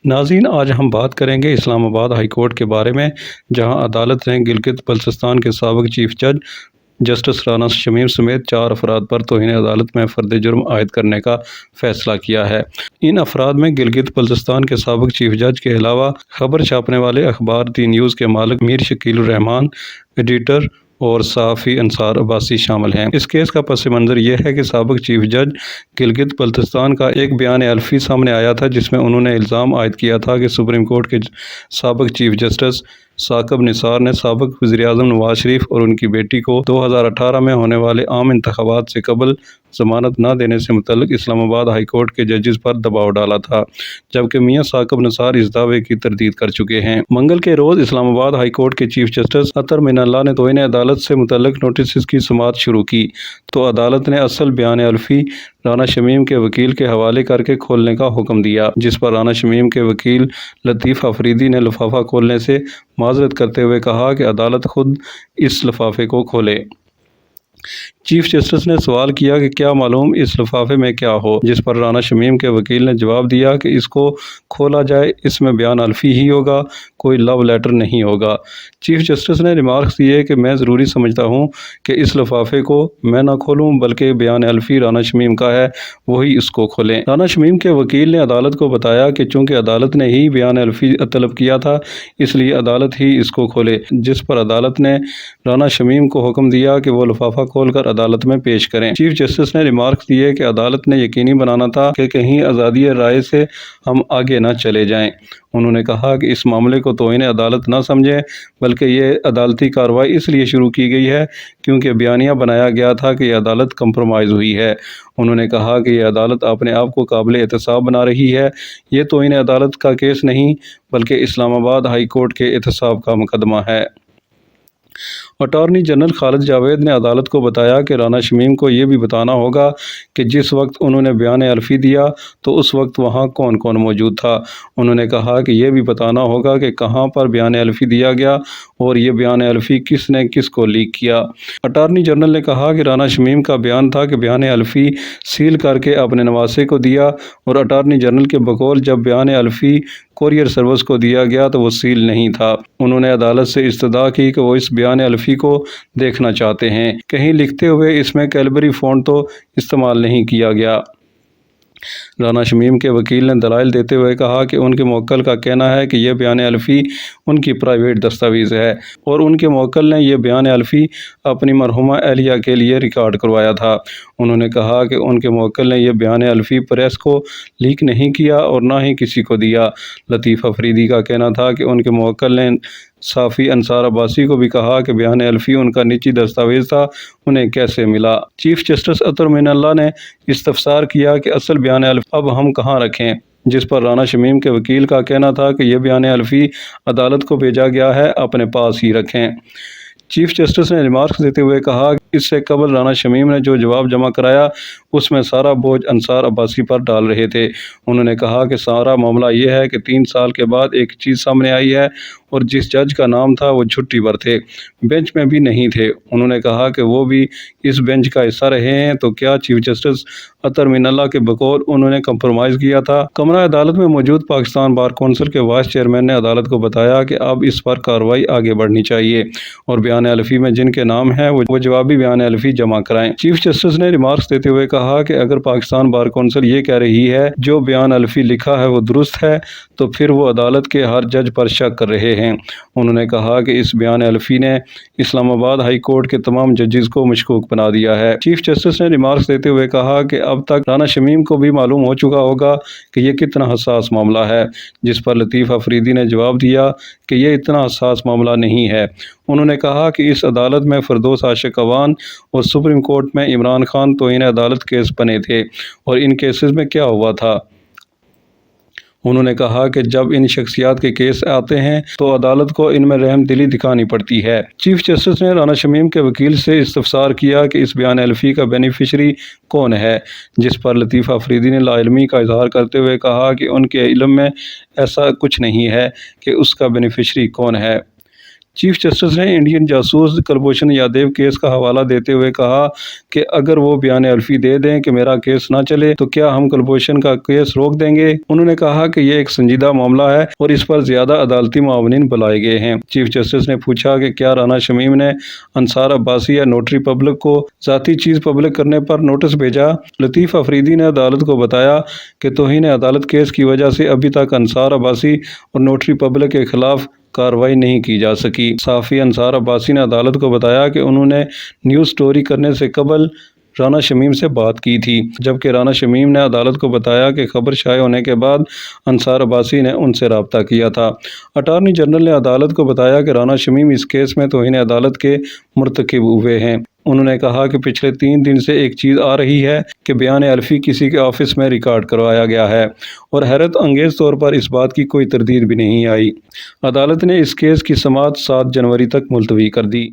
ناظرین، آج ہم بات کریں گے اسلام آباد ہائی کورٹ کے بارے میں، جہاں عدالت نے گلگت بلتستان کے سابق چیف جج جسٹس رانا شمیم سمیت 4 افراد پر توہین عدالت میں فرد جرم عائد کرنے کا فیصلہ کیا ہے۔ ان افراد میں گلگت بلتستان کے سابق چیف جج کے علاوہ خبر چھاپنے والے اخبار دی نیوز کے مالک میر شکیل الرحمان، ایڈیٹر اور صحافی انصار عباسی شامل ہیں۔ اس کیس کا پس منظر یہ ہے کہ سابق چیف جج گلگت بلتستان کا ایک بیان الفی سامنے آیا تھا، جس میں انہوں نے الزام عائد کیا تھا کہ سپریم کورٹ کے سابق چیف جسٹس ثاقب نثار نے سابق وزیر اعظم نواز شریف اور ان کی بیٹی کو 2018 میں ہونے والے عام انتخابات سے قبل ضمانت نہ دینے سے متعلق اسلام آباد ہائی کورٹ کے ججز پر دباؤ ڈالا تھا، جبکہ میاں ثاقب نثار اس دعوے کی تردید کر چکے ہیں۔ منگل کے روز اسلام آباد ہائی کورٹ کے چیف جسٹس اطہر من اللہ نے توہین عدالت سے متعلق نوٹسز کی سماعت شروع کی، تو عدالت نے اصل بیان الفی رانا شمیم کے وکیل کے حوالے کر کے کھولنے کا حکم دیا، جس پر رانا شمیم کے وکیل لطیف افریدی نے لفافہ کھولنے سے معذرت کرتے ہوئے کہا کہ عدالت خود اس لفافے کو کھولے۔ چیف جسٹس نے سوال کیا کہ کیا معلوم اس لفافے میں کیا ہو، جس پر رانا شمیم کے وکیل نے جواب دیا کہ اس کو کھولا جائے، اس میں بیان الفی ہی ہوگا، کوئی لو لیٹر نہیں ہوگا۔ چیف جسٹس نے ریمارکس دیے کہ میں ضروری سمجھتا ہوں کہ اس لفافے کو میں نہ کھولوں، بلکہ بیان الفی رانا شمیم کا ہے، وہی اس کو کھولیں۔ رانا شمیم کے وکیل نے عدالت کو بتایا کہ چونکہ عدالت نے ہی بیان الفی طلب کیا تھا، اس لیے عدالت ہی اس کو کھولے، جس پر عدالت نے رانا شمیم کو حکم دیا کہ وہ لفافہ کھول کر عدالت میں پیش کریں۔ چیف جسٹس نے ریمارکس دیے کہ عدالت نے یقینی بنانا تھا کہ کہیں آزادی رائے سے ہم آگے نہ چلے جائیں۔ انہوں نے کہا کہ اس معاملے کو توہین عدالت نہ سمجھیں، بلکہ یہ عدالتی کارروائی اس لیے شروع کی گئی ہے کیونکہ بیانیہ بنایا گیا تھا کہ یہ عدالت کمپرومائز ہوئی ہے۔ انہوں نے کہا کہ یہ عدالت اپنے آپ کو قابل احتساب بنا رہی ہے، یہ توہین عدالت کا کیس نہیں بلکہ اسلام آباد ہائی کورٹ کے احتساب کا مقدمہ ہے۔ اٹارنی جنرل خالد جاوید نے عدالت کو بتایا کہ رانا شمیم کو یہ بھی بتانا ہوگا کہ جس وقت انہوں نے بیان الفی دیا تو اس وقت وہاں کون کون موجود تھا۔ انہوں نے کہا کہ یہ بھی بتانا ہوگا کہ کہاں پر بیان الفی دیا گیا اور یہ بیان الفی کس نے کس کو لیک کیا۔ اٹارنی جنرل نے کہا کہ رانا شمیم کا بیان تھا کہ بیان الفی سیل کر کے اپنے نواسے کو دیا، اور اٹارنی جنرل کے بقول جب بیان الفی کوریئر سروس کو دیا گیا تو وہ سیل نہیں تھا۔ انہوں نے عدالت سے استدعا کی کہ وہ اس بیان الفی کو دیکھنا چاہتے ہیں، کہیں لکھتے ہوئے اس میں کیلبری فونٹ تو استعمال نہیں کیا گیا۔ رانا شمیم کے وکیل نے دلائل دیتے ہوئے کہا کہ ان کے موکل کا کہنا ہے کہ یہ بیان الفی ان کی پرائیویٹ دستاویز ہے، اور ان کے موکل نے یہ بیان الفی اپنی مرحومہ اہلیہ کے لیے ریکارڈ کروایا تھا۔ انہوں نے کہا کہ ان کے موکل نے یہ بیان الفی پریس کو لیک نہیں کیا اور نہ ہی کسی کو دیا۔ لطیف افریدی کا کہنا تھا کہ ان کے موکل نے صحافی انصار عباسی کو بھی کہا کہ بیان الفی ان کا نجی دستاویز تھا، انہیں کیسے ملا۔ چیف جسٹس اطہر من اللہ نے استفسار کیا کہ اصل بیان الفی اب ہم کہاں رکھیں، جس پر رانا شمیم کے وکیل کا کہنا تھا کہ یہ بیان الفی عدالت کو بھیجا گیا ہے، اپنے پاس ہی رکھیں۔ چیف جسٹس نے ریمارکس دیتے ہوئے کہا کہ اس سے قبل رانا شمیم نے جو جواب جمع کرایا اس میں سارا بوجھ انصار عباسی پر ڈال رہے تھے۔ انہوں نے کہا کہ سارا معاملہ یہ ہے کہ 3 سال کے بعد ایک چیز سامنے آئی ہے، اور جس جج کا نام تھا وہ چھٹی پر تھے، بینچ میں بھی نہیں تھے۔ انہوں نے کہا کہ وہ بھی اس بینچ کا حصہ رہے ہیں، تو کیا چیف جسٹس اطہر من اللہ کے بقول انہوں نے کمپرومائز کیا تھا؟ کمرہ عدالت میں موجود پاکستان بار کونسل کے وائس چیئرمین نے عدالت کو بتایا کہ اب اس پر کارروائی آگے بڑھنی چاہیے، اور بیان الفی میں جن کے نام ہیں وہ جوابی بیان الفی جمع کرائیں۔ چیف جسٹس نے ریمارکس دیتے ہوئے کہا کہ اگر پاکستان بار کونسل یہ کہہ رہی ہے جو بیان الفی لکھا ہے وہ درست ہے، تو پھر وہ عدالت کے ہر جج پر شک کر رہے ہیں۔ انہوں نے کہا کہ اس بیان الفی نے اسلام آباد ہائی کورٹ کے تمام ججز کو مشکوک بنا دیا ہے۔ چیف جسٹس نے ریمارکس دیتے ہوئے کہا کہ اب تک رانا شمیم کو بھی معلوم ہو چکا ہوگا کہ یہ کتنا حساس معاملہ ہے، جس پر لطیف افریدی نے جواب دیا کہ یہ اتنا حساس معاملہ نہیں ہے۔ انہوں نے کہا کہ اس عدالت میں فردوس عاشق اعوان اور سپریم کورٹ میں عمران خان توہین عدالت کیس بنے تھے، اور ان کیسز میں کیا ہوا تھا۔ انہوں نے کہا کہ جب ان شخصیات کے کیس آتے ہیں تو عدالت کو ان میں رحم دلی دکھانی پڑتی ہے۔ چیف جسٹس نے رانا شمیم کے وکیل سے استفسار کیا کہ اس بیان الفی کا بینیفیشری کون ہے، جس پر لطیف افریدی نے لا علمی کا اظہار کرتے ہوئے کہا کہ ان کے علم میں ایسا کچھ نہیں ہے کہ اس کا بینیفیشری کون ہے۔ چیف جسٹس نے انڈین جاسوس کلبھوشن یادیو کیس کا حوالہ دیتے ہوئے کہا کہ اگر وہ بیان الفی دے دیں کہ میرا کیس نہ چلے تو کیا ہم کلبھوشن کا کیس روک دیں گے؟ انہوں نے کہا کہ یہ ایک سنجیدہ معاملہ ہے اور اس پر زیادہ عدالتی معاونین بلائے گئے ہیں۔ چیف جسٹس نے پوچھا کہ کیا رانا شمیم نے انصار عباسی یا نوٹری پبلک کو ذاتی چیز پبلک کرنے پر نوٹس بھیجا؟ لطیف افریدی نے عدالت کو بتایا کہ توہین عدالت کیس کی وجہ سے ابھی تک انصار عباسی اور نوٹری پبلک کے خلاف کارروائی نہیں کی جا سکی۔ صحافی انصار عباسی نے عدالت کو بتایا کہ انہوں نے نیوز سٹوری کرنے سے قبل رانا شمیم سے بات کی تھی، جبکہ رانا شمیم نے عدالت کو بتایا کہ خبر شائع ہونے کے بعد انصار عباسی نے ان سے رابطہ کیا تھا۔ اٹارنی جنرل نے عدالت کو بتایا کہ رانا شمیم اس کیس میں توہین عدالت کے مرتکب ہوئے ہیں۔ انہوں نے کہا کہ پچھلے 3 دن سے ایک چیز آ رہی ہے کہ بیان الفی کسی کے آفس میں ریکارڈ کروایا گیا ہے اور حیرت انگیز طور پر اس بات کی کوئی تردید بھی نہیں آئی۔ عدالت نے اس کیس کی سماعت 7 جنوری تک ملتوی کر دی۔